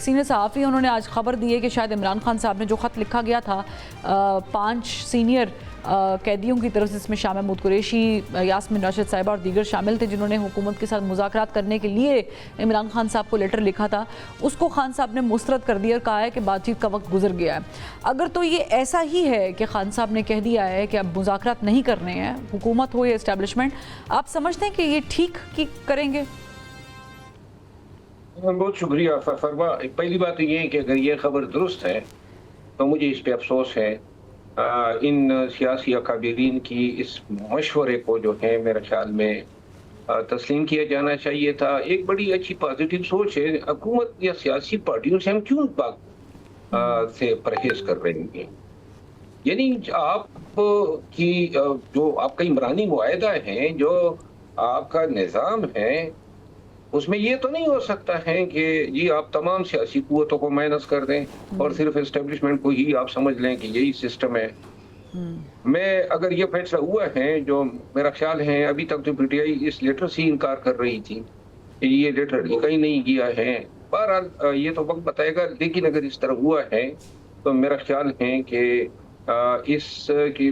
Senior सहाफ़ी उन्होंने आज खबर दी है कि शायद इमरान खान साहब ने जो ख़त लिखा गया था 5 सीनियर कैदियों की तरफ से, इसमें शाह महमूद कुरैशी, यास्मीन राशिद साहिबा और दीगर शामिल थे, जिन्होंने हुकूमत के साथ मुज़ाकरात करने के लिए इमरान खान साहब को लेटर लिखा था, उसको खान साहब ने मुस्तरद कर दिया और कहा है कि बातचीत का वक्त गुजर गया है। अगर तो ये ऐसा ही है कि खान साहब ने कह दिया है कि अब मुज़ाकरात नहीं करने हैं, हुकूमत हो या इस्टेब्लिशमेंट, आप समझते हैं कि ये ठीक की करेंगे? बहुत शुक्रिया फरमा। पहली बात तो ये है कि अगर ये खबर दुरुस्त है तो मुझे इस पे अफसोस है। इन सियासी अकाबिरीन की इस मशवरे को जो है मेरे ख्याल में तस्लीम किया जाना चाहिए था। एक बड़ी अच्छी पॉजिटिव सोच है। हुकूमत या सियासी पार्टियों से हम क्यों बात से परहेज कर रहे हैं? यानी आप की जो आपका इमरानी मुआहदा है, जो आपका निज़ाम है, उसमें ये तो नहीं हो सकता है कि जी आप तमाम सियासी कुव्वतों को माइनस कर दें और सिर्फ एस्टेब्लिशमेंट को ही आप समझ लें कि यही सिस्टम है। मैं अगर ये फैसला हुआ है, जो मेरा ख्याल है अभी तक तो पीटीआई इस लेटर से इनकार कर रही थी कि ये लेटर लिखा ही नहीं गया है। बहरहाल ये तो वक्त बताएगा, लेकिन अगर इस तरह हुआ है तो मेरा ख्याल है कि इसके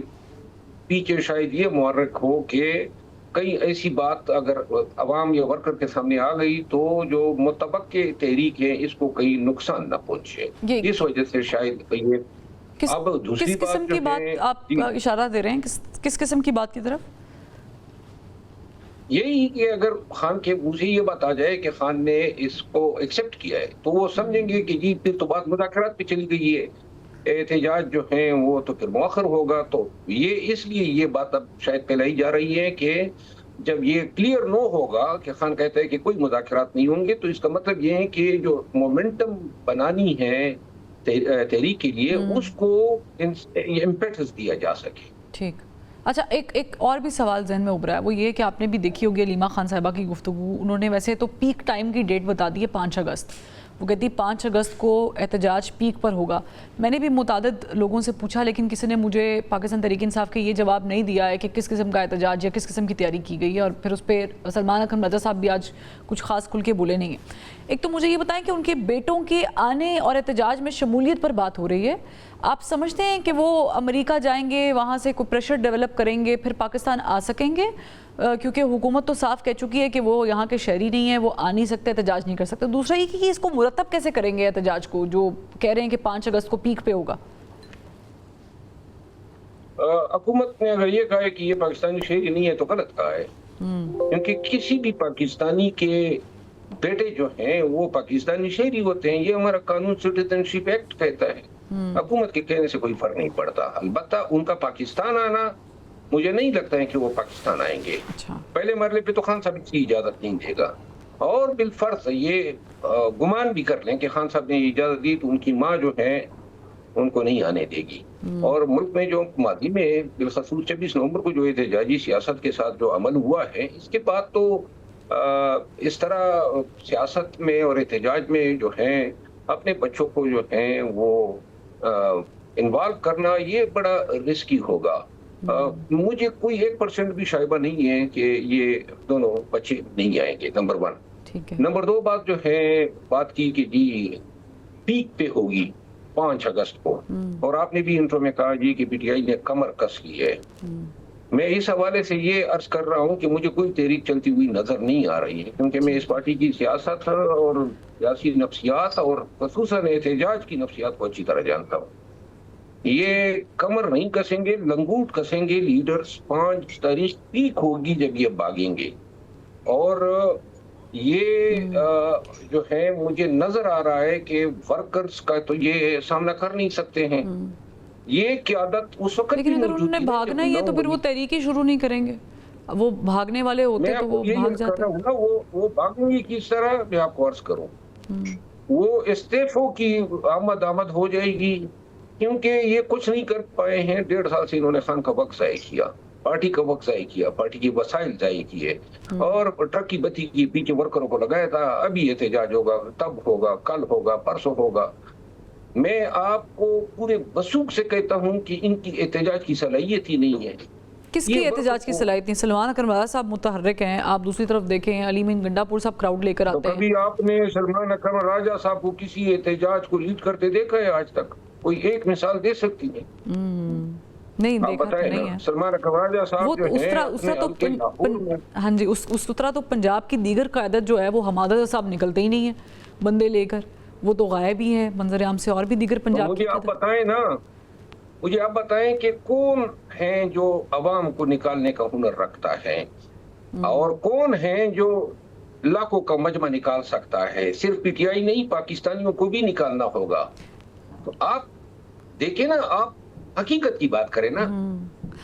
पीछे शायद ये मुहर्रिक हो कि कई ऐसी बात अगर अवाम या वर्कर के सामने आ गई तो जो मुतबक्के तहरीक है इसको कहीं नुकसान न पहुंचे। इस वजह से शायद ये अब दूसरी किस किस्म की बात आप इशारा दे रहे हैं? किस किस्म की बात की तरफ? यही कि अगर खान के मुंह से ये बात आ जाए कि खान ने इसको एक्सेप्ट किया है तो वो समझेंगे कि जी फिर तो बात मुज़ाकरात पे चली गई है, एहतजाज जो है वो तो फिर मौखर होगा। तो ये इसलिए ये बात अब शायद फैलाई जा रही है कि जब ये क्लियर नो होगा कि खान कहता है कि कोई मुज़ाकरात नहीं होंगे, तो इसका मतलब ये है कि जो मोमेंटम बनानी है तहरीक के लिए उसको इम्पेटस दिया जा सके। ठीक। अच्छा, एक और भी सवाल जहन में उभरा है, वो ये कि आपने भी देखी होगी अलीमा खान साहिबा की गुफ्तगू। उन्होंने वैसे तो पीक टाइम की डेट बता दी है 5 अगस्त। वो कहती 5 अगस्त को एहतजाज पीक पर होगा। मैंने भी मुतादिद लोगों से पूछा, लेकिन किसी ने मुझे पाकिस्तान तहरीक इंसाफ के ये जवाब नहीं दिया है कि किस किस्म का एहतजाज या किस किस्म की तैयारी की गई है। और फिर उस पर सलमान अकरम रज़ा साहब भी आज कुछ ख़ास खुल के बोले नहीं हैं। एक तो मुझे ये बताएं कि उनके बेटों के आने और एहतजाज में शमूलियत पर बात हो रही है। आप समझते हैं कि वो अमेरिका जाएंगे, वहाँ से कोई प्रेशर डेवलप करेंगे, फिर पाकिस्तान आ सकेंगे? क्योंकि हुकूमत तो साफ कह चुकी है कि वो यहाँ के शहरी नहीं है, वो आ नहीं सकते, एहतजाज नहीं कर सकते। दूसरा ये कि इसको मुरतब कैसे करेंगे एहतजाज को, जो कह रहे हैं कि 5 अगस्त को पीक पे होगा? हुकूमत ने अगर ये कहा है कि ये पाकिस्तानी शहरी नहीं है तो गलत कहा है, क्योंकि किसी भी पाकिस्तानी के बेटे जो हैं वो पाकिस्तानी शहरी होते हैं। ये हमारा कानून सिटीजनशिप एक्ट कहता है। हुकूमत के कहने से कोई फर्क नहीं पड़ता। अलबत्ता उनका पाकिस्तान आना, मुझे नहीं लगता है कि वो पाकिस्तान आएंगे। पहले मरले पे तो खान साहब इसकी इजाजत नहीं देगा, और बिलफर्ज ये गुमान भी कर लें कि खान साहब ने इजाजत दी तो उनकी माँ जो है उनको नहीं आने देगी। और मुल्क में जो मादी में बिलखसूस 26 नवंबर को जो एहतजाजी सियासत के साथ जो अमल हुआ है, इसके बाद तो इस तरह सियासत में और एहतजाज में जो है अपने बच्चों को जो है वो इन्वॉल्व करना ये बड़ा रिस्की होगा। मुझे कोई 1% भी शायबा नहीं है कि ये दोनों बच्चे नहीं आएंगे, नंबर 1। नंबर 2 बात जो है बात की कि जी पीक पे होगी 5 अगस्त को, और आपने भी इंट्रो में कहा जी कि पीटीआई ने कमर कस ली है। मैं इस हवाले से ये अर्ज कर रहा हूँ कि मुझे कोई तहरीक चलती हुई नजर नहीं आ रही है, क्योंकि मैं इस पार्टी की सियासत और सियासी नफ्सियात और खसूसन एहतजाज की नफ्सियात को अच्छी तरह जानता हूँ। ये कमर नहीं कसेंगे, लंगूट कसेंगे लीडर्स। 5 तारीख पीक होगी जब ये भागेंगे, और ये जो है मुझे नजर आ रहा है कि वर्कर्स का तो ये सामना कर नहीं सकते हैं। ये क़यादत उस वक्त, लेकिन अगर उन्होंने भागना ही है तो फिर वो तहरीक ही शुरू नहीं करेंगे। वो भागने वाले होते तो वो भाग जाते। वो भागेंगे किस तरह, मैं आपको अर्ज करूं, वो इस्तीफों की आमद हो जाएगी, क्योंकि ये कुछ नहीं कर पाए हैं। 1.5 साल से इन्होंने खान का वक्त ज़ाय किया, पार्टी का वक्त ज़ाय किया, पार्टी के वसाइल ज़ाय किए, और ट्रक की बत्ती के पीछे वर्करों को लगाया था। अभी एहतजाज होगा, तब होगा, कल होगा, परसों होगा। मैं आपको पूरे वसूख से कहता हूं कि इनकी एहतजाज की सलाहियत ही नहीं है। کس کی احتجاج کی صلاحیت نہیں؟ سلمان اکرم راجہ صاحب متحرک ہیں، آپ دوسری طرف دیکھیں علی امین گنڈا پور صاحب کراؤڈ لے کر تو آتے ہیں. کبھی آپ نے سلمان اکرم راجہ صاحب کو کسی احتجاج کو لیڈ کرتے دیکھا ہے آج تک؟ کوئی ایک مثال دے سکتی ہے؟ نہیں آپ دیکھا تو بتائیں نہیں نا. ہے سلمان اکرم راجہ وہ صاحب جو اس ہیں طرح اپنے حلقے لاہور میں، ہاں جی اس طرح تو پنجاب کی دیگر قیادت جو ہے وہ حمادہ صاحب نکلتے ہی نہیں ہیں بندے لے کر، وہ تو غائب ہی ہیں منظر عام سے. اور بھی دیگر تو پنجاب کی مجھے آپ قیادت، بتائیں نا، مجھے آپ بتائیں کہ کون ہیں جو عوام کو نکالنے کا ہنر رکھتا ہے، اور کون ہیں جو لاکھوں کا مجمع نکال سکتا ہے؟ صرف پی ٹی آئی نہیں، پاکستانیوں کو بھی نکالنا ہوگا. تو آپ دیکھیں نا، آپ حقیقت کی بات کریں نا.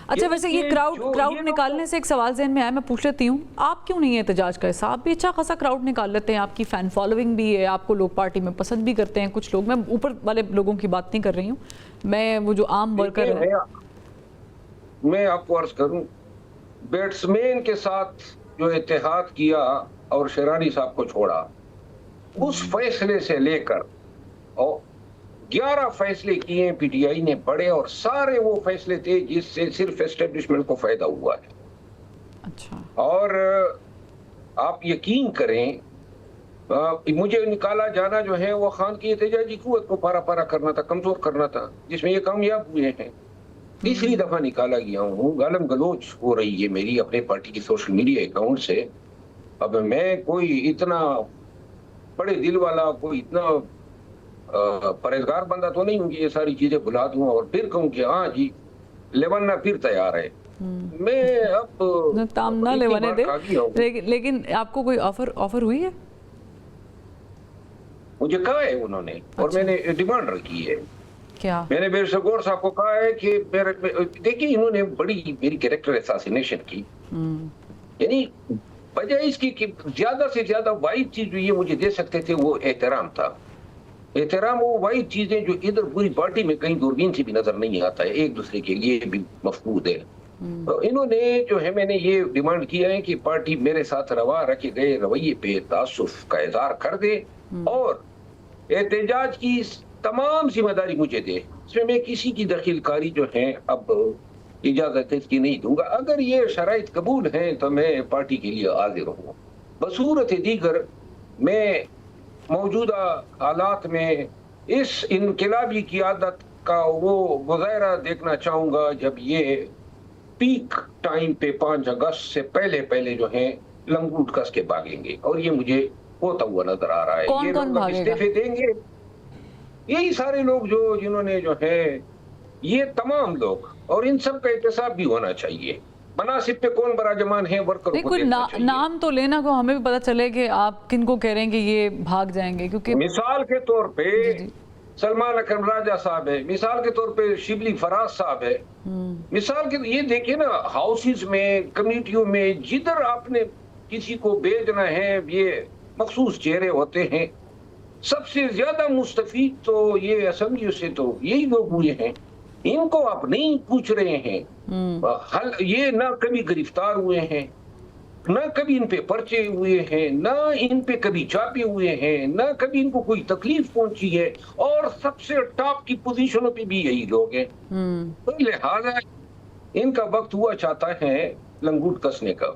اچھا ویسے یہ کراؤڈ نکالنے سے ایک سوال ذہن میں آیا، میں پوچھ لیتی ہوں آپ کیوں نہیں ہے احتجاج کا حصہ؟ آپ بھی اچھا خاصا کراؤڈ نکال لیتے ہیں، آپ کی فین فالوئنگ بھی ہے، آپ کو لوگ پارٹی میں پسند بھی کرتے ہیں کچھ لوگ. میں اوپر والے لوگوں کی بات نہیں کر رہی ہوں، میں وہ جو عام ورکر ہے. میں آپ کو عرض کروں، بیٹسمین کے ساتھ جو اتحاد کیا اور شیرانی صاحب کو چھوڑا، اس فیصلے سے لے کر اور 11 فیصلے کیے پی ٹی آئی نے بڑے، اور سارے وہ فیصلے تھے جس سے صرف اسٹیبلشمنٹ کو فائدہ ہوا ہے. اچھا اور آپ یقین کریں، مجھے نکالا جانا جو ہے وہ خان کی احتجاجی قوت کو پارا پارا کرنا تھا، کمزور کرنا تھا، جس میں یہ کامیاب ہوئے ہیں. تیسری دفعہ نکالا گیا ہوں، گالم گلوچ ہو رہی ہے میری اپنے پارٹی کی سوشل میڈیا اکاؤنٹ سے. اب میں کوئی اتنا بڑے دل والا، کوئی اتنا پرہیزگار بندہ تو نہیں ہوں کہ یہ ساری چیزیں بلا دوں اور پھر کہوں کہ ہاں جی لیوننا پھر تیار ہے. میں اب تام نہ اتنی لیوانے بار دے، کھا گیا ہوں. لیکن آپ کو کوئی آفر ہوئی ہے؟ مجھے کہا ہے انہوں نے، اور میں نے ڈیمانڈ رکھی ہے. کیا؟ میں نے بیرسٹر گور صاحب کو کہا ہے کہ دیکھیں انہوں نے بڑی میری کیریکٹر اساسینیشن کی. یعنی وجہ اس کی کہ زیادہ سے زیادہ واحد چیز جو یہ مجھے دے سکتے تھے وہ احترام تھا. احترام وہ واحد چیزیں جو ادھر پوری پارٹی میں کہیں دوربین سے بھی نظر نہیں آتا ہے، ایک دوسرے کے لیے بھی مفقود ہے. انہوں نے جو ہے، میں نے یہ ڈیمانڈ کیا ہے کہ پارٹی میرے ساتھ روا رکھے گئے رویے پہ تعصب کا اظہار کر دے اور احتجاج کی تمام ذمہ داری مجھے دے. اس میں کسی کی دخل کاری جو ہے اب اجازت اس کی نہیں دوں گا. اگر یہ شرائط قبول ہیں تو میں پارٹی کے لیے حاضر ہوں. بصورت دیگر میں موجودہ حالات میں اس انقلابی قیادت کا وہ مظاہرہ دیکھنا چاہوں گا جب یہ پیک ٹائم پہ 5 اگست سے پہلے جو ہیں لنگوٹ کس کے بھاگیں گے، اور یہ مجھے ہوتا ہوا نظر آ رہا ہے. کون یہ کون لوگ بھاگے گا؟ استعفے دیں گے، یہی سارے لوگ جنہوں نے جو ہے، یہ تمام لوگ، اور ان سب کا احتساب بھی ہونا چاہیے. مناصب پہ کون براجمان ہیں ورکروں کو کوئی دیکھنا چاہیے. نام تو لینا کو ہمیں بھی پتہ چلے کہ آپ کن کو کہہ رہے ہیں کہ یہ بھاگ جائیں گے، کیونکہ مثال کے طور پہ جی سلمان اکرم راجہ صاحب ہے، مثال کے طور پہ شبلی فراز صاحب ہے، مثال کے یہ دیکھیں نا، ہاؤسز میں، کمیٹیوں میں جدھر آپ نے کسی کو بھیجنا ہے یہ مخصوص چہرے ہوتے ہیں. سب سے زیادہ مستفید تو یہ اسمبلیوں سے تو یہی لوگ ہوئے ہیں. ان کو آپ نہیں پوچھ رہے ہیں. یہ نہ کبھی گرفتار ہوئے ہیں، نہ کبھی ان پہ پرچے ہوئے ہیں، نہ ان پہ کبھی چاپے ہوئے ہیں، نہ کبھی ان کو کوئی تکلیف پہنچی ہے، اور سب سے ٹاپ کی پوزیشنوں پہ بھی یہی لوگ ہیں. تو لہٰذا ان کا وقت ہوا چاہتا ہے لنگوٹ کسنے کا.